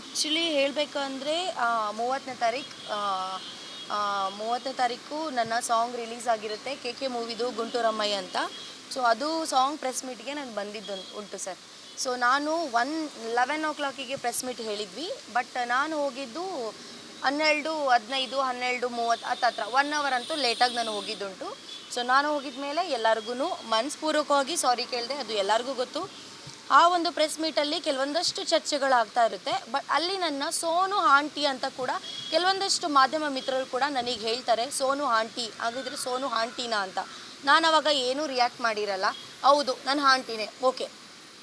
Actually ಹೇಳಬೇಕಂದ್ರೆ 30ನೇ ತಾರೀಕು 30ನೇ ತಾರೀಕು ನನ್ನ ಸಾಂಗ್ ರಿಲೀಸ್ ಆಗಿರುತ್ತೆ. ಕೆ ಮೂವಿದು ಗುಂಟೂರಮ್ಮಯ್ಯ ಅಂತ. ಸೊ ಅದು ಸಾಂಗ್ ಪ್ರೆಸ್ ಮೀಟ್ಗೆ ನಾನು ಬಂದಿದ್ದು ಉಂಟು ಸರ್. ಸೊ ನಾನು 11 ಪ್ರೆಸ್ ಮೀಟ್ ಹೇಳಿದ್ವಿ. ಬಟ್ ನಾನು ಹೋಗಿದ್ದು 12:15 12:30 ಹತ್ತತ್ರ 1 ಅವರ್ ಅಂತೂ ಲೇಟಾಗಿ ನಾನು ಹೋಗಿದ್ದುಂಟು. ಸೊ ನಾನು ಹೋಗಿದ ಮೇಲೆ ಎಲ್ಲರಿಗೂ ಮನಸ್ಪೂರ್ವಕವಾಗಿ ಸಾರಿ ಕೇಳಿದೆ, ಅದು ಎಲ್ಲರಿಗೂ ಗೊತ್ತು. ಆ ಒಂದು ಪ್ರೆಸ್ ಮೀಟಲ್ಲಿ ಕೆಲವೊಂದಷ್ಟು ಚರ್ಚೆಗಳಾಗ್ತಾ ಇರುತ್ತೆ. ಬಟ್ ಅಲ್ಲಿ ನನ್ನ ಸೋನು ಆಂಟಿ ಅಂತ ಕೂಡ ಕೆಲವೊಂದಷ್ಟು ಮಾಧ್ಯಮ ಮಿತ್ರರು ಕೂಡ ನನಗೆ ಹೇಳ್ತಾರೆ, ಸೋನು ಆಂಟಿ ಹಾಗಿದ್ರೆ ಸೋನು ಆಂಟಿನಾ ಅಂತ. ನಾನು ಅವಾಗ ಏನೂ ರಿಯಾಕ್ಟ್ ಮಾಡಿರಲ್ಲ. ಹೌದು ನಾನು ಆಂಟಿನೇ, ಓಕೆ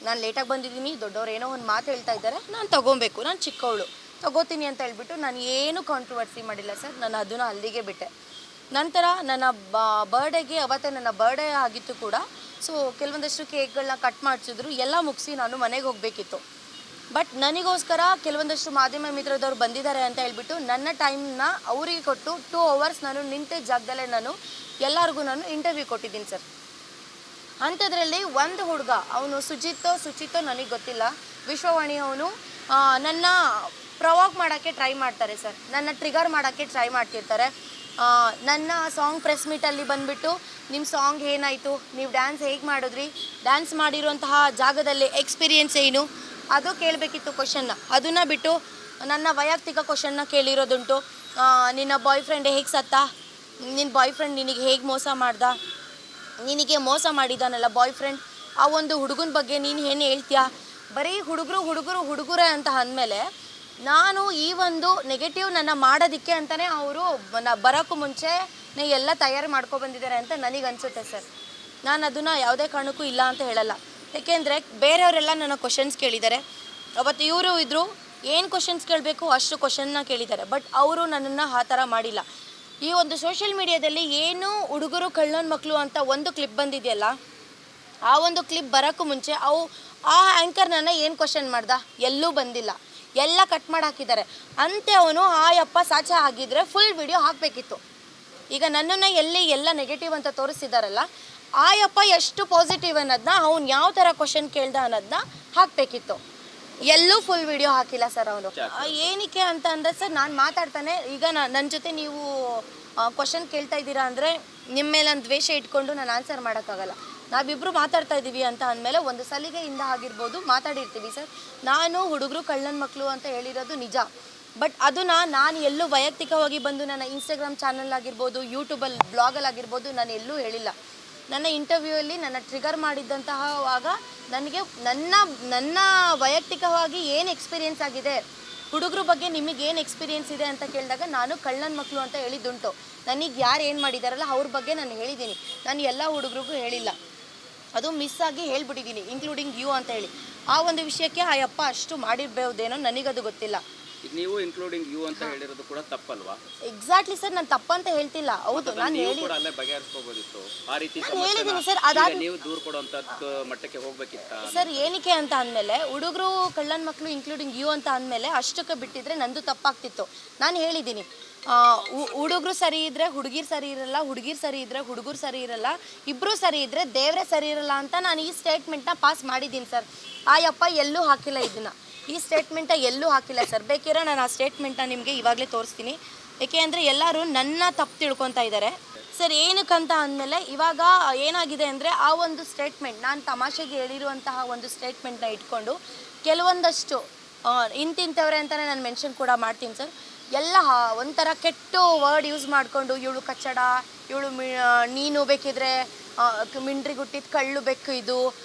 ನಾನು ಲೇಟಾಗಿ ಬಂದಿದ್ದೀನಿ, ದೊಡ್ಡವ್ರು ಏನೋ ಒಂದು ಮಾತು ಹೇಳ್ತಾ ಇದ್ದಾರೆ, ನಾನು ತೊಗೊಬೇಕು, ನಾನು ಚಿಕ್ಕವಳು ತೊಗೋತೀನಿ ಅಂತ ಹೇಳ್ಬಿಟ್ಟು ನಾನು ಏನೂ ಕಾಂಟ್ರವರ್ಸಿ ಮಾಡಿಲ್ಲ ಸರ್. ನಾನು ಅದನ್ನು ಅಲ್ಲಿಗೆ ಬಿಟ್ಟೆ. ನಂತರ ನನ್ನ ಬರ್ಡೇಗೆ ಅವತ್ತೇ ನನ್ನ ಬರ್ಡೇ ಆಗಿತ್ತು ಕೂಡ. ಸೊ ಕೆಲವೊಂದಷ್ಟು ಕೇಕ್ಗಳನ್ನ ಕಟ್ ಮಾಡಿಸಿದ್ರು, ಎಲ್ಲ ಮುಗಿಸಿ ನಾನು ಮನೆಗೆ ಹೋಗಬೇಕಿತ್ತು. ಬಟ್ ನನಗೋಸ್ಕರ ಕೆಲವೊಂದಷ್ಟು ಮಾಧ್ಯಮ ಮಿತ್ರದವ್ರು ಬಂದಿದ್ದಾರೆ ಅಂತ ಹೇಳ್ಬಿಟ್ಟು ನನ್ನ ಟೈಮ್ನ ಅವರಿಗೆ ಕೊಟ್ಟು 2 ಅವರ್ಸ್ ನಾನು ನಿಂತ ಜಾಗದಲ್ಲೇ ನಾನು ಎಲ್ಲರಿಗೂ ನಾನು ಇಂಟರ್ವ್ಯೂ ಕೊಟ್ಟಿದ್ದೀನಿ ಸರ್. ಅಂಥದ್ರಲ್ಲಿ ಒಂದು ಹುಡುಗ, ಅವನು ಸುಚಿತ್ತೋ ನನಗೆ ಗೊತ್ತಿಲ್ಲ, ವಿಶ್ವವಾಣಿ ಅವನು ನನ್ನ ಪ್ರವೋಕ್ ಮಾಡೋಕ್ಕೆ ಟ್ರೈ ಮಾಡ್ತಾರೆ ಸರ್. ನನ್ನ ಟ್ರಿಗರ್ ಮಾಡೋಕ್ಕೆ ಟ್ರೈ ಮಾಡ್ತಿರ್ತಾರೆ. ನನ್ನ ಸಾಂಗ್ ಪ್ರೆಸ್ ಮೀಟಲ್ಲಿ ಬಂದುಬಿಟ್ಟು ನಿಮ್ಮ ಸಾಂಗ್ ಏನಾಯಿತು, ನೀವು ಡ್ಯಾನ್ಸ್ ಹೇಗೆ ಮಾಡಿದ್ರಿ, ಡ್ಯಾನ್ಸ್ ಮಾಡಿರುವಂತಹ ಜಾಗದಲ್ಲಿ ಎಕ್ಸ್ಪೀರಿಯೆನ್ಸ್ ಏನು, ಅದು ಕೇಳಬೇಕಿತ್ತು ಕ್ವಶನ್ನ. ಅದನ್ನು ಬಿಟ್ಟು ನನ್ನ ವೈಯಕ್ತಿಕ ಕ್ವಶನ್ನ ಕೇಳಿರೋದುಂಟು. ನಿನ್ನ ಬಾಯ್ ಫ್ರೆಂಡ್ ಹೇಗೆ ಸತ್ತ, ನಿನ್ನ ಬಾಯ್ ಫ್ರೆಂಡ್ ನಿನಗೆ ಹೇಗೆ ಮೋಸ ಮಾಡ್ದ, ನಿನಗೆ ಮೋಸ ಮಾಡಿದ್ದಾನಲ್ಲ ಬಾಯ್ ಫ್ರೆಂಡ್, ಆ ಒಂದು ಹುಡುಗನ ಬಗ್ಗೆ ನೀನು ಏನು ಹೇಳ್ತೀಯಾ. ಬರೀ ಹುಡುಗರೇ ಅಂತ ಅಂದಮೇಲೆ ನಾನು ಈ ಒಂದು ನೆಗೆಟಿವ್ ನನ್ನ ಮಾಡೋದಕ್ಕೆ ಅಂತಲೇ ಅವರು ಬರೋಕ್ಕೂ ಮುಂಚೆನೇ ಎಲ್ಲ ತಯಾರಿ ಮಾಡ್ಕೊಬಂದಿದ್ದಾರೆ ಅಂತ ನನಗೆ ಅನಿಸುತ್ತೆ ಸರ್. ನಾನು ಅದನ್ನು ಯಾವುದೇ ಕಾರಣಕ್ಕೂ ಇಲ್ಲ ಅಂತ ಹೇಳಲ್ಲ. ಏಕೆಂದರೆ ಬೇರೆಯವರೆಲ್ಲ ನನ್ನ ಕ್ವಶನ್ಸ್ ಕೇಳಿದ್ದಾರೆ. ಅವತ್ತು ಇವರು ಇದ್ದರು, ಏನು ಕ್ವಶನ್ಸ್ ಕೇಳಬೇಕು ಅಷ್ಟು ಕ್ವಶನ್ನ ಕೇಳಿದ್ದಾರೆ. ಬಟ್ ಅವರು ನನ್ನನ್ನು ಆ ಥರ ಮಾಡಿಲ್ಲ. ಈ ಒಂದು ಸೋಷಿಯಲ್ ಮೀಡಿಯಾದಲ್ಲಿ ಏನು ಹುಡುಗರು ಕಳ್ಳನ ಮಕ್ಕಳು ಅಂತ ಒಂದು ಕ್ಲಿಪ್ ಬಂದಿದೆಯಲ್ಲ, ಆ ಒಂದು ಕ್ಲಿಪ್ ಬರೋಕ್ಕೂ ಮುಂಚೆ ಆ ಆ್ಯಂಕರ್ ನನ್ನ ಏನು ಕ್ವಶನ್ ಮಾಡ್ದ, ಎಲ್ಲೂ ಬಂದಿಲ್ಲ, ಎಲ್ಲ ಕಟ್ ಮಾಡಿ ಹಾಕಿದ್ದಾರೆ. ಅಂತೆ ಅವನು ಯಪ್ಪ ಸಾಚ ಆಗಿದ್ದರೆ ಫುಲ್ ವಿಡಿಯೋ ಹಾಕಬೇಕಿತ್ತು. ಈಗ ನನ್ನನ್ನು ಎಲ್ಲ ನೆಗೆಟಿವ್ ಅಂತ ತೋರಿಸ್ತಿದ್ದಾರಲ್ಲ, ಯಪ್ಪ ಎಷ್ಟು ಪಾಸಿಟಿವ್ ಅನ್ನೋದನ್ನ, ಅವ್ನು ಯಾವ ಥರ ಕ್ವಶನ್ ಕೇಳ್ದ ಅನ್ನೋದನ್ನ ಹಾಕಬೇಕಿತ್ತು. ಎಲ್ಲೂ ಫುಲ್ ವಿಡಿಯೋ ಹಾಕಿಲ್ಲ ಸರ್ ಅವನು. ಏನಕ್ಕೆ ಅಂತ ಅಂದರೆ ಸರ್, ನಾನು ಮಾತಾಡ್ತಾನೆ, ಈಗ ನನ್ನ ಜೊತೆ ನೀವು ಕ್ವಶನ್ ಕೇಳ್ತಾ ಇದ್ದೀರಾ ಅಂದರೆ ನಿಮ್ಮ ಮೇಲೆ ನಾನು ದ್ವೇಷ ಇಟ್ಕೊಂಡು ನಾನು ಆನ್ಸರ್ ಮಾಡೋಕ್ಕಾಗಲ್ಲ. ನಾವಿಬ್ಬರು ಮಾತಾಡ್ತಾ ಇದ್ದೀವಿ ಅಂತ ಅಂದಮೇಲೆ ಒಂದು ಸಲಿಗೆಯಿಂದ ಆಗಿರ್ಬೋದು ಮಾತಾಡಿರ್ತೀವಿ ಸರ್. ನಾನು ಹುಡುಗರು ಕಳ್ಳನ ಮಕ್ಕಳು ಅಂತ ಹೇಳಿರೋದು ನಿಜ. ಬಟ್ ಅದನ್ನು ನಾನು ಎಲ್ಲೂ ವೈಯಕ್ತಿಕವಾಗಿ ಬಂದು ನನ್ನ ಇನ್ಸ್ಟಾಗ್ರಾಮ್ ಚಾನಲ್ ಆಗಿರ್ಬೋದು, ಯೂಟ್ಯೂಬಲ್ಲಿ ಬ್ಲಾಗಲ್ಲಿ ಆಗಿರ್ಬೋದು ನಾನು ಎಲ್ಲೂ ಹೇಳಿಲ್ಲ. ನನ್ನ ಇಂಟರ್ವ್ಯೂಯಲ್ಲಿ ನನ್ನ ಟ್ರಿಗರ್ ಮಾಡಿದ್ದಂತಹವಾಗ ನನಗೆ ನನ್ನ ವೈಯಕ್ತಿಕವಾಗಿ ಏನು ಎಕ್ಸ್ಪೀರಿಯೆನ್ಸ್ ಆಗಿದೆ, ಹುಡುಗರ ಬಗ್ಗೆ ನಿಮಗೇನು ಎಕ್ಸ್ಪೀರಿಯೆನ್ಸ್ ಇದೆ ಅಂತ ಕೇಳಿದಾಗ ನಾನು ಕಳ್ಳನ ಮಕ್ಕಳು ಅಂತ ಹೇಳಿದ್ದುಂಟು. ನನಗೆ ಯಾರು ಏನು ಮಾಡಿದಾರಲ್ಲ ಅವ್ರ ಬಗ್ಗೆ ನಾನು ಹೇಳಿದ್ದೀನಿ. ನಾನು ಎಲ್ಲ ಹುಡುಗರಿಗೂ ಹೇಳಿಲ್ಲ, ಅದು ಮಿಸ್ ಆಗಿ ಹೇಳ್ಬಿಟ್ಟಿದ್ದೀನಿ, ಇನ್ಕ್ಲೂಡಿಂಗ್ ಯು ಅಂತ ಹೇಳಿ. ಆ ಒಂದು ವಿಷಯಕ್ಕೆ ಯಪ್ಪ ಅಷ್ಟು ಮಾಡಿರ್ಬೋದೇನೋ, ನನಗದು ಗೊತ್ತಿಲ್ಲ. ನೀವು ಇನ್ಕ್ಲೂಡಿಂಗ್ ಯು ಅಂತ ಹೇಳಿರೋದು ಕೂಡ ತಪ್ಪಲ್ವಾ? ಎಕ್ಸಾಕ್ಟ್ಲಿ ಸರ್, ನಾನು ತಪ್ಪಂತ ಹೇಳ್ತಿಲ್ಲ. ಹೌದು, ನಾನು ಹೇಳಿದ್ದೀನಿ ಸರ್. ಅದಾದ ನೀವು ದೂರ ಕೊಡುವಂತದ್ದು ಮಟ್ಟಕ್ಕೆ ಹೋಗ್ಬೇಕಿತ್ತ ಸರ್. ಏನಕ್ಕೆ ಅಂತ ಅಂದಮೇಲೆ ಹುಡುಗರು ಕಳ್ಳನ ಮಕ್ಕಳು ಇನ್ಕ್ಲೂಡಿಂಗ್ ಯು ಅಂತ ಅಂದಮೇಲೆ ಅಷ್ಟಕ್ಕೆ ಬಿಟ್ಟಿದ್ರೆ ನಂದು ತಪ್ಪಾಗ್ತಿತ್ತು. ನಾನು ಹೇಳಿದ್ದೀನಿ, ಹುಡುಗರು ಸರಿ ಇದ್ದರೆ ಹುಡುಗಿರು ಸರಿ ಇರಲ್ಲ, ಹುಡುಗಿರು ಸರಿ ಇದ್ದರೆ ಹುಡುಗರು ಸರಿ ಇರಲ್ಲ, ಇಬ್ಬರು ಸರಿ ಇದ್ದರೆ ದೇವರೇ ಸರಿ ಇರಲ್ಲ ಅಂತ ನಾನು ಈ ಸ್ಟೇಟ್ಮೆಂಟ್ನ ಪಾಸ್ ಮಾಡಿದ್ದೀನಿ ಸರ್. ಯಪ್ಪ ಎಲ್ಲೂ ಹಾಕಿಲ್ಲ, ಇದನ್ನು ಈ ಸ್ಟೇಟ್ಮೆಂಟ ಎಲ್ಲೂ ಹಾಕಿಲ್ಲ ಸರ್. ಬೇಕಿರೋ ನಾನು ಆ ಸ್ಟೇಟ್ಮೆಂಟ್ನ ನಿಮಗೆ ಇವಾಗಲೇ ತೋರಿಸ್ತೀನಿ. ಏಕೆ ಅಂದರೆ ಎಲ್ಲರೂ ನನ್ನ ತಪ್ಪು ತಿಳ್ಕೊತಾ ಇದ್ದಾರೆ ಸರ್. ಏನಕ್ಕಂತ ಅಂದಮೇಲೆ ಇವಾಗ ಏನಾಗಿದೆ ಅಂದರೆ, ಆ ಒಂದು ಸ್ಟೇಟ್ಮೆಂಟ್ ನಾನು ತಮಾಷೆಗೆ ಹೇಳಿರುವಂತಹ ಒಂದು ಸ್ಟೇಟ್ಮೆಂಟ್ನ ಇಟ್ಕೊಂಡು ಕೆಲವೊಂದಷ್ಟು ಇಂತಿಂಥವ್ರೆ ಅಂತಲೇ ನಾನು ಮೆನ್ಷನ್ ಕೂಡ ಮಾಡ್ತೀನಿ ಸರ್. ಎಲ್ಲ ಒಂಥರ ಕೆಟ್ಟ ವರ್ಡ್ ಯೂಸ್ ಮಾಡಿಕೊಂಡು, ಇವಳು ಕಚ್ಚಡ, ಇವಳು ನೀನು ಬೇಕಿದ್ರೆ ಮಿಂಡ್ರಿ ಗುಟ್ಟಿದ ಕಳ್ಳು ಬೇಕು,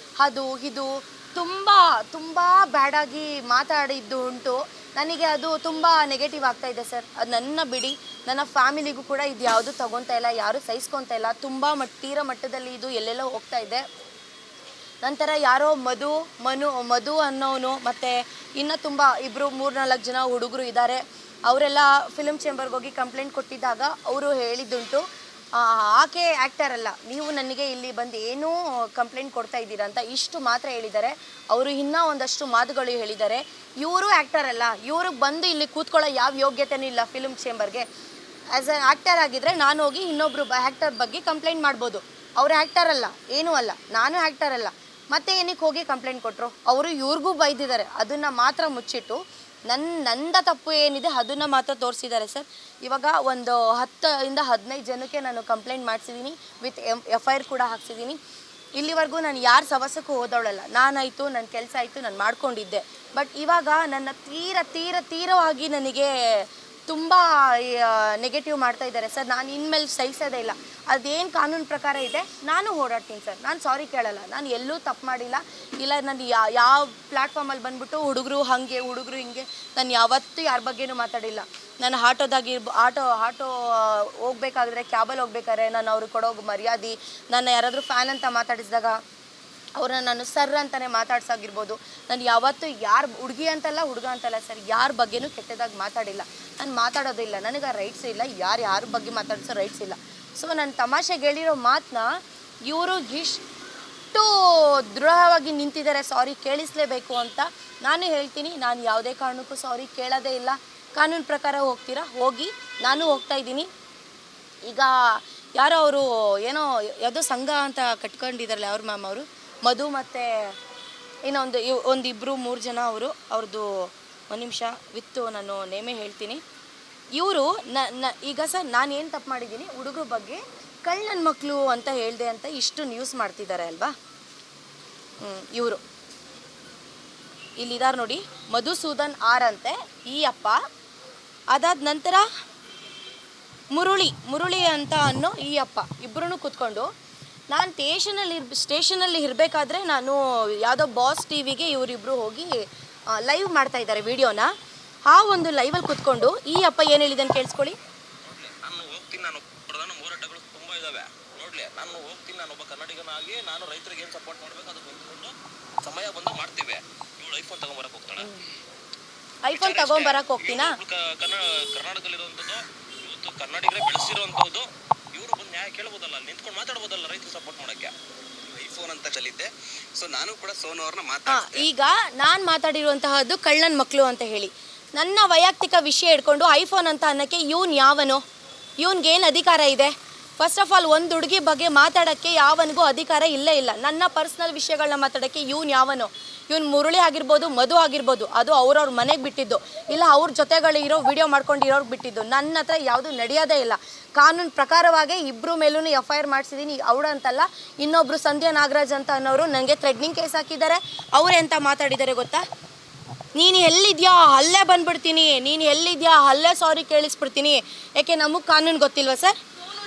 ಅದು ಇದು ತುಂಬ ಬ್ಯಾಡಾಗಿ ಮಾತಾಡಿದ್ದು ಉಂಟು. ನನಗೆ ಅದು ತುಂಬ ನೆಗೆಟಿವ್ ಆಗ್ತಾಯಿದೆ ಸರ್. ಅದು ನನ್ನ ಬಿಡಿ, ನನ್ನ ಫ್ಯಾಮಿಲಿಗೂ ಕೂಡ ಇದು ಯಾವುದು ತೊಗೊತಾ ಇಲ್ಲ, ಯಾರೂ ಸಹಿಸ್ಕೊತಾ ಇಲ್ಲ. ತುಂಬ ತೀರ ಮಟ್ಟದಲ್ಲಿ ಇದು ಎಲ್ಲೆಲ್ಲೋ ಹೋಗ್ತಾ ಇದೆ. ನಂತರ ಯಾರೋ ಮಧು ಅನ್ನೋನು ಮತ್ತು ಇನ್ನೂ ತುಂಬ 2-3-4 ಜನ ಹುಡುಗರು ಇದ್ದಾರೆ. ಅವರೆಲ್ಲ ಫಿಲ್ಮ್ ಚೇಂಬರ್ಗೆ ಹೋಗಿ ಕಂಪ್ಲೇಂಟ್ ಕೊಟ್ಟಿದ್ದಾಗ ಅವರು ಹೇಳಿದ್ದುಂಟು, ಆಕೆ ಆ್ಯಕ್ಟರ್ ಅಲ್ಲ, ನೀವು ನನಗೆ ಇಲ್ಲಿ ಬಂದು ಏನೂ ಕಂಪ್ಲೇಂಟ್ ಕೊಡ್ತಾ ಇದ್ದೀರಾ ಅಂತ ಇಷ್ಟು ಮಾತ್ರ ಹೇಳಿದ್ದಾರೆ. ಅವರು ಇನ್ನೂ ಒಂದಷ್ಟು ಮಾತುಗಳು ಹೇಳಿದ್ದಾರೆ. ಇವರು ಆ್ಯಕ್ಟರ್ ಅಲ್ಲ, ಇವ್ರಿಗೆ ಬಂದು ಇಲ್ಲಿ ಕೂತ್ಕೊಳ್ಳೋ ಯಾವ ಯೋಗ್ಯತೆಯೂ ಇಲ್ಲ ಫಿಲ್ಮ್ ಚೇಂಬರ್ಗೆ. ಆ್ಯಸ್ ಎ ಆ್ಯಕ್ಟರ್ ಆಗಿದ್ದರೆ ನಾನು ಹೋಗಿ ಇನ್ನೊಬ್ಬರು ಆ್ಯಕ್ಟರ್ ಬಗ್ಗೆ ಕಂಪ್ಲೇಂಟ್ ಮಾಡ್ಬೋದು. ಅವರು ಆ್ಯಕ್ಟರ್ ಅಲ್ಲ, ಏನೂ ಅಲ್ಲ, ನಾನು ಆ್ಯಕ್ಟರ್ ಅಲ್ಲ, ಮತ್ತೆ ಏನಕ್ಕೆ ಹೋಗಿ ಕಂಪ್ಲೇಂಟ್ ಕೊಟ್ಟರು? ಅವರು ಇವ್ರಿಗೂ ಬೈದಿದ್ದಾರೆ. ಅದನ್ನು ಮಾತ್ರ ಮುಚ್ಚಿಟ್ಟು ನಂದ ತಪ್ಪು ಏನಿದೆ ಅದನ್ನು ಮಾತ್ರ ತೋರಿಸಿದ್ದಾರೆ ಸರ್. ಇವಾಗ ಒಂದು 10-15 ಜನಕ್ಕೆ ನಾನು ಕಂಪ್ಲೇಂಟ್ ಮಾಡಿಸಿದ್ದೀನಿ, ವಿತ್ FIR ಕೂಡ ಹಾಕ್ಸಿದ್ದೀನಿ. ಇಲ್ಲಿವರೆಗೂ ನಾನು ಯಾರ ಸವಸಕ್ಕೂ ಹೋದವಳಲ್ಲ. ನಾನಾಯಿತು, ನನ್ನ ಕೆಲಸ ಆಯಿತು, ನಾನು ಮಾಡ್ಕೊಂಡಿದ್ದೆ. ಬಟ್ ಇವಾಗ ನನ್ನ ತೀರವಾಗಿ ನನಗೆ ತುಂಬ ನೆಗೆಟಿವ್ ಮಾಡ್ತಾ ಇದ್ದಾರೆ ಸರ್. ನಾನು ಇನ್ಮೇಲೆ ಸಹಿಸೋದೇ ಇಲ್ಲ. ಅದೇನು ಕಾನೂನು ಪ್ರಕಾರ ಇದೆ ನಾನು ಓಡಾಡ್ತೀನಿ ಸರ್. ನಾನು ಸಾರಿ ಕೇಳಲ್ಲ. ನಾನು ಎಲ್ಲೂ ತಪ್ಪು ಮಾಡಿಲ್ಲ. ಇಲ್ಲ ನಾನು ಯಾವ ಪ್ಲ್ಯಾಟ್ಫಾರ್ಮಲ್ಲಿ ಬಂದ್ಬಿಟ್ಟು ಹುಡುಗರು ಹಾಗೆ ಹುಡುಗರು ಹಿಂಗೆ ನಾನು ಯಾವತ್ತೂ ಯಾರ ಬಗ್ಗೆನೂ ಮಾತಾಡಿಲ್ಲ. ನಾನು ಆಟೋ ಹೋಗ್ಬೇಕಾದ್ರೆ ಕ್ಯಾಬಲ್ಲಿ ಹೋಗ್ಬೇಕಾದ್ರೆ ನಾನು ಅವ್ರಿಗೆ ಕೊಡೋ ಮರ್ಯಾದೆ, ನನ್ನ ಯಾರಾದರೂ ಫ್ಯಾನ್ ಅಂತ ಮಾತಾಡಿಸಿದಾಗ ಅವ್ರನ್ನ ನಾನು ಸರ್ ಅಂತಲೇ ಮಾತಾಡ್ಸಾಗಿರ್ಬೋದು. ನಾನು ಯಾವತ್ತೂ ಯಾರು ಹುಡುಗಿ ಅಂತಲ್ಲ ಹುಡುಗ ಅಂತಲ್ಲ ಸರ್, ಯಾರ ಬಗ್ಗೆನೂ ಕೆಟ್ಟದಾಗಿ ಮಾತಾಡಿಲ್ಲ. ನಾನು ಮಾತಾಡೋದಿಲ್ಲ, ನನಗೆ ಆ ರೈಟ್ಸ್ ಇಲ್ಲ. ಯಾರ ಬಗ್ಗೆ ಮಾತಾಡಿಸೋ ರೈಟ್ಸ್ ಇಲ್ಲ. ಸೊ ನಾನು ತಮಾಷೆಗೆ ಹೇಳಿರೋ ಮಾತನ್ನ ಇವರು ಇಷ್ಟು ದೃಢವಾಗಿ ನಿಂತಿದ್ದಾರೆ ಸಾರಿ ಕೇಳಿಸಲೇಬೇಕು ಅಂತ. ನಾನು ಹೇಳ್ತೀನಿ, ನಾನು ಯಾವುದೇ ಕಾರಣಕ್ಕೂ ಸಾರಿ ಕೇಳೋದೇ ಇಲ್ಲ. ಕಾನೂನು ಪ್ರಕಾರ ಹೋಗ್ತೀರಾ ಹೋಗಿ, ನಾನು ಹೋಗ್ತಾ ಇದ್ದೀನಿ. ಈಗ ಯಾರೋ ಅವರು ಏನೋ ಯಾವುದೋ ಸಂಘ ಅಂತ ಕಟ್ಕೊಂಡಿದ್ದಾರಲ್ಲ ಅವ್ರ ಮ್ಯಾಮ್ ಅವರು ಮಧು ಮತ್ತು ಇನ್ನೊಂದು 1-2-3 ಜನ ಅವ್ರದ್ದು ಒಂದು ನಿಮಿಷ ವಿತ್ತು ನಾನು ನೇಮೇ ಹೇಳ್ತೀನಿ. ಇವರು ಈಗ ಸರ್ ನಾನು ಏನು ತಪ್ಪು ಮಾಡಿದ್ದೀನಿ, ಹುಡುಗರ ಬಗ್ಗೆ ನನ್ನ ಮಕ್ಕಳು ಅಂತ ಹೇಳಿದೆ ಅಂತ ಇಷ್ಟು ನ್ಯೂಸ್ ಮಾಡ್ತಿದ್ದಾರೆ ಅಲ್ವಾ. ಇವರು ಇಲ್ಲಿದ್ದಾರೆ ನೋಡಿ, ಮಧುಸೂದನ್ ಆರ್ ಅಂತೆ ಈ ಅಪ್ಪ. ಅದಾದ ನಂತರ ಮುರುಳಿ ಅಂತ ಅನ್ನೋ ಈ ಅಪ್ಪ ಇಬ್ಬರೂ ಕೂತ್ಕೊಂಡು ನಾನು ಸ್ಟೇಷನಲ್ಲಿ ಇರಬೇಕಾದ್ರೆ ನಾನು ಯಾವುದೋ ಬಾಸ್ ಟಿವಿಗೆ ಇವರಿಬ್ಬರು ಹೋಗಿ ಲೈವ್ ಮಾಡ್ತಾ ಇದ್ದಾರೆ ವಿಡಿಯೋನ. ಆ ಒಂದು ಲೈವಲ್ಲಿ ಕೂತ್ಕೊಂಡು ಈ ಅಪ್ಪ ಏನು ಹೇಳಿದ್ದಾನೆ ಕೇಳಿಸ್ಕೊಳ್ಳಿ. ನಾನು ಹೋಗ್ತೀನಿ, ನಾನು ಪ್ರಧಾನ ಹೋರಾಟಗಳು ತುಂಬ ಇದ್ದಾವೆ ನೋಡ್ಲಿ. ನಾನು ಹೋಗ್ತೀನಿ, ನಾನು ಒಬ್ಬ ಕನ್ನಡಿಗನಾಗಿ ನಾನು ರೈತರಿಗೆ ಏನು ಸಪೋರ್ಟ್ ಮಾಡಬೇಕು ಅದು ಬಂದ್ಕೊಂಡು ಸಮಯ ಬಂದಾಗ ಮಾಡ್ತೀವಿ. ಇವಳು ಐಫೋನ್ ತಗೊಂಬರಕ್ಕೆ ಹೋಗ್ತಾಳೆ. ಐಫೋನ್ ತಗೊಂಬರಕ್ಕೆ ಹೋಗ್ತೀನಾ? ಕರ್ನಾಟಕದಲ್ಲಿರುವಂಥದ್ದು ಇವತ್ತು ಕನ್ನಡಿಗರೇ ಬೆಳೆಸಿರುವಂಥದ್ದು. ಇವರು ಬಂದು ನ್ಯಾಯ ಕೇಳ್ಬೋದಲ್ಲ, ನಿಂತ್ಕೊಂಡು ಮಾತಾಡ್ಬೋದಲ್ಲ ರೈತರಿಗೆ ಸಪೋರ್ಟ್ ಮಾಡೋಕ್ಕೆ. ಐಫೋನ್ ಅಂತ ಕಲಿದ್ದೆ. ಸೊ ನಾನು ಕೂಡ ಸೋನು ಅವ್ರನ್ನ ಮಾತಾಡ್ತೀನಿ. ಈಗ ನಾನು ಮಾತಾಡಿರುವಂತಹದ್ದು ಕಳ್ಳನ ಮಕ್ಕಳು ಅಂತ ಹೇಳಿ ನನ್ನ ವೈಯಕ್ತಿಕ ವಿಷಯ ಹಿಡ್ಕೊಂಡು ಐಫೋನ್ ಅಂತ ಅನ್ನೋಕ್ಕೆ ಯಾವನು? ಇವನಿಗೇನು ಅಧಿಕಾರ ಇದೆ? ಫಸ್ಟ್ ಆಫ್ ಆಲ್ ಒಂದು ಹುಡುಗಿ ಬಗ್ಗೆ ಮಾತಾಡೋಕ್ಕೆ ಯಾವನಿಗೂ ಅಧಿಕಾರ ಇಲ್ಲೇ ಇಲ್ಲ. ನನ್ನ ಪರ್ಸ್ನಲ್ ವಿಷಯಗಳನ್ನ ಮಾತಾಡೋಕ್ಕೆ ಯಾವನು? ಮುರುಳಿ ಆಗಿರ್ಬೋದು, ಮಧು ಆಗಿರ್ಬೋದು, ಅದು ಅವ್ರವ್ರ ಮನೆಗೆ ಬಿಟ್ಟಿದ್ದು, ಇಲ್ಲ ಅವ್ರ ಜೊತೆಗಳಿರೋ ವಿಡಿಯೋ ಮಾಡ್ಕೊಂಡಿರೋರ್ಗೆ ಬಿಟ್ಟಿದ್ದು. ನನ್ನ ಹತ್ರ ಯಾವುದು ನಡೆಯೋದೇ ಇಲ್ಲ. ಕಾನೂನು ಪ್ರಕಾರವಾಗಿ ಇಬ್ಬರು ಮೇಲೂ FIR ಮಾಡಿಸಿದ್ದೀನಿ. ಅವಳು ಅಂತಲ್ಲ, ಇನ್ನೊಬ್ಬರು ಸಂಧ್ಯಾ ನಾಗರಾಜ್ ಅಂತ ಅನ್ನೋರು ನನಗೆ ಥ್ರೆಡ್ನಿಂಗ್ ಕೇಸ್ ಹಾಕಿದ್ದಾರೆ. ಅವರೇ ಅಂತ ಮಾತಾಡಿದ್ದಾರೆ ಗೊತ್ತಾ? ನೀನು ಎಲ್ಲಿದ್ಯಾ ಅಲ್ಲೇ ಬಂದ್ಬಿಡ್ತೀನಿ, ನೀನು ಎಲ್ಲಿದ್ಯಾ ಅಲ್ಲೇ ಸಾರಿ ಕೇಳಿಸ್ಬಿಡ್ತೀನಿ. ಯಾಕೆ ನಮಗೆ ಕಾನೂನು ಗೊತ್ತಿಲ್ವಾ ಸರ್?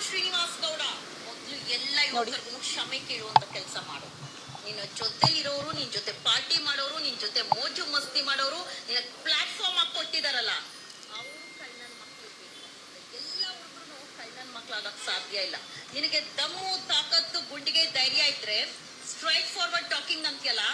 ಶ್ರೀನಿವಾಸ್ ಗೌಡ ಮೊದಲು ಎಲ್ಲ ಯುವಕರಿಗೂ ಕ್ಷಮೆ ಕೇಳುವಂತ ಕೆಲಸ ಮಾಡು. ನಿನ್ನ ಜೊತೆಲಿರೋರು, ನಿನ್ ಜೊತೆ ಪಾರ್ಟಿ ಮಾಡೋರು, ನಿನ್ ಜೊತೆ ಮೋಜು ಮಸ್ತಿ ಮಾಡೋರು, ನಿನ್ನ ಪ್ಲಾಟ್ಫಾರ್ಮ್ ಆಗಿ ಕೊಟ್ಟಿದಾರಲ್ಲ, ಅವರು ಕಳ್ಳನ ಮಕ್ಕಳು. ಎಲ್ಲ ಹುಡುಗರು ಕಳ್ಳನ ಮಕ್ಕಳಾಗಕ್ ಸಾಧ್ಯ ಇಲ್ಲ. ನಿನಗೆ ದಮ್ಮು ತಾಕತ್ತು ಗುಂಡಿಗೆ ಧೈರ್ಯ ಇದ್ರೆ ಸ್ಟ್ರೈಟ್ ಫಾರ್ವರ್ಡ್ ಟಾಕಿಂಗ್ ಅಂತೀಯಲ್ಲ,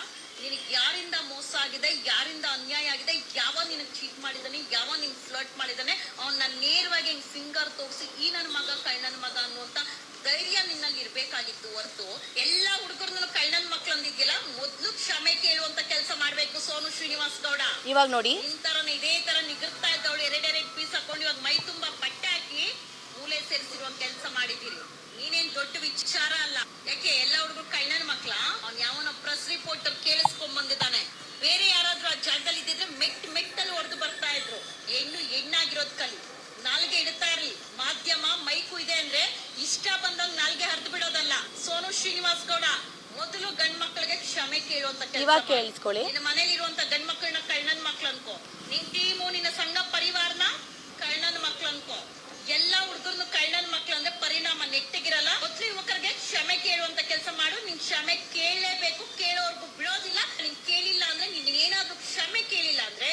ನಿನಗೆ ಯಾರಿಂದ ಮೋಸ ಆಗಿದೆ, ಯಾರಿಂದ ಅನ್ಯಾಯ ಆಗಿದೆ, ಯಾವ ನಿನಗೆ ಚೀಟ್ ಮಾಡಿದಾನೆ, ಯಾವ ನಿನ್ ಫ್ಲರ್ಟ್ ಮಾಡಿದಾನೆ, ಅವನ್ನ ನೇರವಾಗಿ ಹಿಂಗ್ ಫಿಂಗರ್ ತೋರಿಸಿ ಈ ನನ್ನ ಮಗ ಕಳ್ಳನ ಮಗ ಅನ್ನುವಂತ ಧೈರ್ಯ ನಿನ್ನಲ್ಲಿ ಇರ್ಬೇಕಾಗಿತ್ತು ಹೊರತು ಎಲ್ಲ ಹುಡುಗರನ್ನ ಕಳ್ಳನ ಮಕ್ಳು ಅಂದಿದ್ಯಲ್ಲ, ಮೊದ್ಲು ಕ್ಷಮೆ ಕೇಳುವಂತ ಕೆಲಸ ಮಾಡ್ಬೇಕು ಸೋನು ಶ್ರೀನಿವಾಸ್ ಗೌಡ. ಇವಾಗ ನೋಡಿ ಇದೇ ತರ ನಿಗರ್ತಾ ಇದ್ದವಳು ಎರಡೆರಡು ಪೀಸ್ ಹಾಕೊಂಡು ಇವಾಗ ಮೈ ತುಂಬಾ ಬಟ್ಟೆ ಹಾಕಿ ಮೂಲೆ ಸೇರಿಸಿರುವ ಕೆಲಸ ಮಾಡಿದ್ದೀರಿ. ನೀನೇನ್ ದೊಡ್ಡ ವಿಚಾರ ಅಲ್ಲ. ಯಾಕೆ ಎಲ್ಲ ಹುಡುಗರು ಕಳ್ಳನ ಮಕ್ಳ? ಅವ್ನ್ ಯಾವನ ಪ್ರೆಸ್ ರಿಪೋರ್ಟರ್ ಕೇಳಿಸ್ಕೊಂಡ್ ಬಂದಿದ್ದಾನೆ. ಬೇರೆ ಯಾರಾದ್ರೂ ಆ ಜಾಗದಲ್ಲಿ ಇದ್ದಿದ್ರೆ ಮೆಟ್ಟಲ್ಲಿ ಹೊಡೆದು ಬರ್ತಾ ಇದ್ರು. ಹೆಣ್ಣಾಗಿರೋದ್ ಕಲಿ, ನಾಲ್ಗೆ ಇಡ್ತಾ ಇರ್ಲಿ. ಮಾಧ್ಯಮ ಮೈಕು ಇದೆ ಅಂದ್ರೆ ಇಷ್ಟ ಬಂದಂಗ್ ನಾಲ್ಗೆ ಹರಿದು ಬಿಡೋದಲ್ಲ. ಸೋನು ಶ್ರೀನಿವಾಸ್ ಗೌಡ ಮೊದಲು ಗಂಡ್ ಮಕ್ಕಳಿಗೆ ಕ್ಷಮೆ ಕೇಳುವಂತ ಇವಾಗ ಕೇಳಿಸ್ಕೊಳ್ಳಿ. ನಿನ್ನ ಮನೇಲಿರುವಂತ ಗಂಡ್ ಮಕ್ಕಳನ್ನ ಕಳ್ಳನ ಮಕ್ಳು ಅನ್ಕೋ, ನಿನ್ ಟೀಮು ನಿನ್ನ ಸಂಘ ಪರಿವಾರನ ಕಳ್ಳನ ಮಕ್ಳು ಅನ್ಕೋ. ಎಲ್ಲಾ ಹುಡುಗರ್ನು ಕಳ್ಳನ ಮಕ್ಳು ಅಂದ್ರೆ ಪರಿಣಾಮ ನೆಟ್ಟಿಗಿರಲ್ಲ. ಮೊದಲು ಯುವಕರಿಗೆ ಕ್ಷಮೆ ಕೇಳುವಂತ ಕೆಲಸ ಮಾಡು. ನೀನ್ ಕ್ಷಮೆ ಕೇಳಲೇಬೇಕು, ಕೇಳೋರ್ಗು ಬಿಡೋದಿಲ್ಲ. ನೀನ್ ಕೇಳಿಲ್ಲ ಅಂದ್ರೆ ನೀನ್ ಏನಾದ್ರೂ ಕ್ಷಮೆ ಕೇಳಿಲ್ಲ ಅಂದ್ರೆ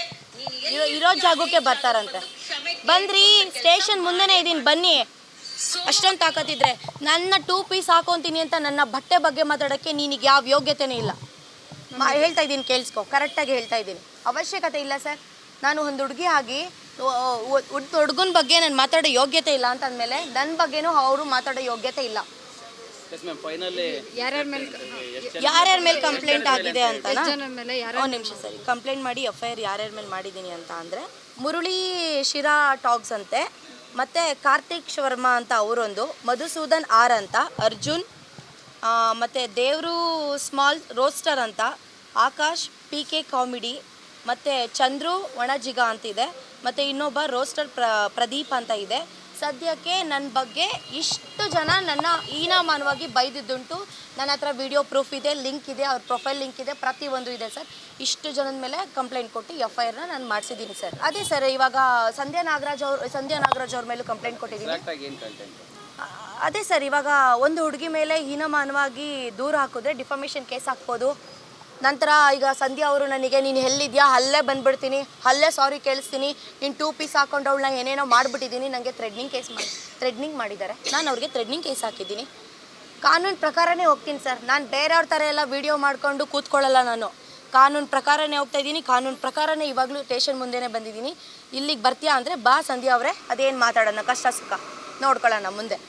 ಇರೋ ಜಾಗಕ್ಕೆ ಬರ್ತಾರಂತೆ. ಬಂದ್ರಿ ಸ್ಟೇಷನ್ ಮುಂದೆನೆ ಇದೀನಿ ಬನ್ನಿ. ಅಷ್ಟೊಂದು ತಾಕತ್ತಿದ್ರೆ ನನ್ನ 2 ಪೀಸ್ ಹಾಕೊಂತೀನಿ ಅಂತ ನನ್ನ ಬಟ್ಟೆ ಬಗ್ಗೆ ಮಾತಾಡೋಕ್ಕೆ ನಿನಗೆ ಯಾವ ಯೋಗ್ಯತೆನೇ ಇಲ್ಲ. ಹೇಳ್ತಾ ಇದ್ದೀನಿ ಕೇಳಿಸ್ಕೊ, ಕರೆಕ್ಟಾಗಿ ಹೇಳ್ತಾ ಇದ್ದೀನಿ. ಅವಶ್ಯಕತೆ ಇಲ್ಲ ಸರ್. ನಾನು ಒಂದು ಹುಡುಗಿ ಆಗಿ ಹುಡುಗನ ಬಗ್ಗೆ ನಾನು ಮಾತಾಡೋ ಯೋಗ್ಯತೆ ಇಲ್ಲ ಅಂತ ಅಂದಮೇಲೆ ನನ್ನ ಬಗ್ಗೆನೂ ಅವರು ಮಾತಾಡೋ ಯೋಗ್ಯತೆ ಇಲ್ಲ. ಯಾರ್ಯಾರ ಮೇಲೆ ಕಂಪ್ಲೇಂಟ್ ಆಗಿದೆ ಅಂತ ಒಂದು ನಿಮಿಷ ಸರಿ. ಕಂಪ್ಲೇಂಟ್ ಮಾಡಿ FIR ಯಾರ್ಯಾರ ಮೇಲೆ ಮಾಡಿದ್ದೀನಿ ಅಂತ ಅಂದರೆ ಮುರುಳಿ ಶಿರಾ ಟಾಕ್ಸ್ ಅಂತೆ, ಮತ್ತು ಕಾರ್ತಿಕ್ ಶರ್ಮಾ ಅಂತ ಅವರೊಂದು, ಮಧುಸೂದನ್ ಆರ್ ಅಂತ, ಅರ್ಜುನ್, ಮತ್ತು ದೇವರು ಸ್ಮಾಲ್ ರೋಸ್ಟರ್ ಅಂತ, ಆಕಾಶ್ PK ಕಾಮಿಡಿ, ಮತ್ತು ಚಂದ್ರು ಒಣಜಿಗ ಅಂತಿದೆ, ಮತ್ತು ಇನ್ನೊಬ್ಬ ರೋಸ್ಟರ್ ಪ್ರದೀಪ್ ಅಂತ ಇದೆ. ಸದ್ಯಕ್ಕೆ ನನ್ನ ಬಗ್ಗೆ ಇಷ್ಟು ಜನ ನನ್ನ ಹೀನಾಮಾನವಾಗಿ ಬೈದಿದ್ದುಂಟು. ನನ್ನ ಹತ್ರ ವಿಡಿಯೋ ಪ್ರೂಫ್ ಇದೆ, ಲಿಂಕ್ ಇದೆ, ಅವ್ರ ಪ್ರೊಫೈಲ್ ಲಿಂಕ್ ಇದೆ, ಪ್ರತಿಯೊಂದು ಇದೆ ಸರ್. ಇಷ್ಟು ಜನದ ಮೇಲೆ ಕಂಪ್ಲೇಂಟ್ ಕೊಟ್ಟು FIR ನಾನು ಮಾಡಿಸಿದ್ದೀನಿ ಸರ್. ಅದೇ ಸರ್, ಇವಾಗ ಸಂಧ್ಯಾ ನಾಗರಾಜ್ ಅವ್ರ ಮೇಲೂ ಕಂಪ್ಲೇಂಟ್ ಕೊಟ್ಟಿದ್ದೀನಿ. ಏನು ಕಂಟೆಂಟ್? ಅದೇ ಸರ್, ಇವಾಗ ಒಂದು ಹುಡುಗಿ ಮೇಲೆ ಹೀನಮಾನವಾಗಿ ದೂರ ಹಾಕಿದ್ರೆ ಡಿಫಾಮೇಷನ್ ಕೇಸ್ ಹಾಕ್ಬೋದು. ನಂತರ ಈಗ ಸಂಧ್ಯಾ ಅವರು ನನಗೆ ನೀನು ಎಲ್ಲಿದ್ಯಾ, ಅಲ್ಲೇ ಬಂದುಬಿಡ್ತೀನಿ, ಅಲ್ಲೇ ಸಾರಿ ಕೇಳಿಸ್ತೀನಿ, ನೀನು 2 ಪೀಸ್ ಹಾಕೊಂಡವಳನ್ನ ಏನೇನೋ ಮಾಡಿಬಿಟ್ಟಿದ್ದೀನಿ, ನನಗೆ ಥ್ರೆಡ್ನಿಂಗ್ ಮಾಡಿದ್ದಾರೆ. ನಾನು ಅವ್ರಿಗೆ ಥ್ರೆಡ್ನಿಂಗ್ ಕೇಸ್ ಹಾಕಿದ್ದೀನಿ. ಕಾನೂನು ಪ್ರಕಾರನೇ ಹೋಗ್ತೀನಿ ಸರ್. ನಾನು ಬೇರೆಯವ್ರ ಥರ ಎಲ್ಲ ವೀಡಿಯೋ ಮಾಡಿಕೊಂಡು ಕೂತ್ಕೊಳ್ಳಲ್ಲ. ನಾನು ಕಾನೂನು ಪ್ರಕಾರನೇ ಹೋಗ್ತಾಯಿದ್ದೀನಿ. ಕಾನೂನು ಪ್ರಕಾರನೇ ಇವಾಗಲೂ ಸ್ಟೇಷನ್ ಮುಂದೆನೇ ಬಂದಿದ್ದೀನಿ. ಇಲ್ಲಿಗೆ ಬರ್ತೀಯಾ ಅಂದರೆ ಬಾ ಸಂಧ್ಯಾ ಅವರೇ, ಅದೇನು ಮಾತಾಡೋಣ, ಕಷ್ಟ ಸುಖ ನೋಡ್ಕೊಳ್ಳೋಣ ಮುಂದೆ.